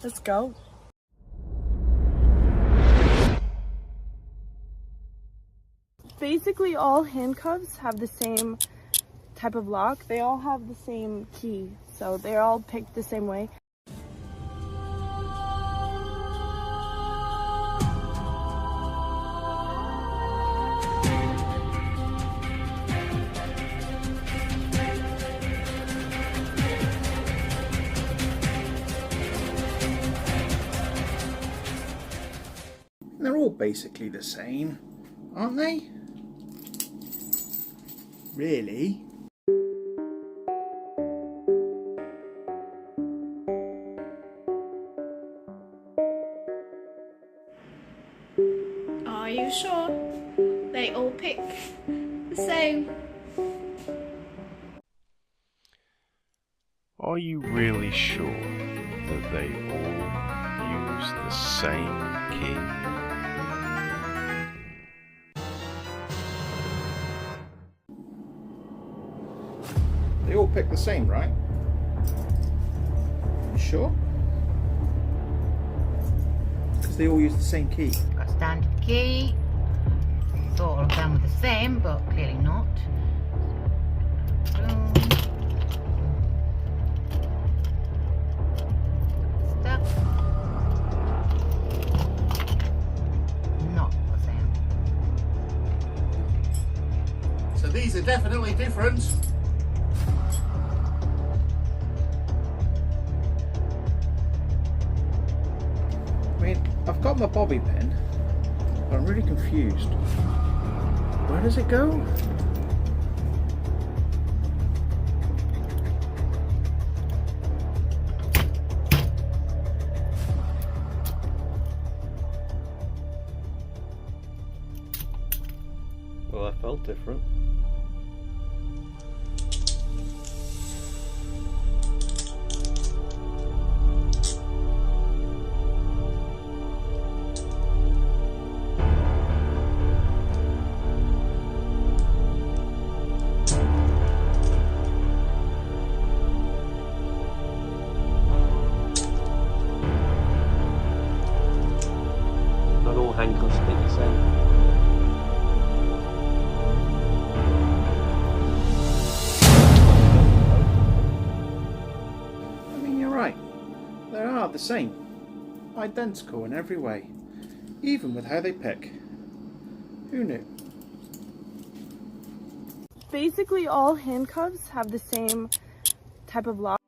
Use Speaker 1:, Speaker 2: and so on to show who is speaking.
Speaker 1: Let's go. Basically, all handcuffs have the same type of lock. They all have the same key, so they're all picked the same way.
Speaker 2: They're all basically the same, aren't they? Really?
Speaker 3: Are you sure? They all pick the same.
Speaker 4: Are you really sure that they all use the same key?
Speaker 2: They all pick the same, right? You sure? Because they all use the same key.
Speaker 5: Got a standard key. Thought all of them were the same, but clearly not. Stuck. Not the same.
Speaker 2: So these are definitely different. I mean, I've got my bobby pin, but I'm really confused. Where does it go?
Speaker 4: Well, that felt different. Not all handcuffs pick the same.
Speaker 2: I mean, you're right. They are the same. Identical in every way. Even with how they pick. Who knew?
Speaker 1: Basically, all handcuffs have the same type of lock.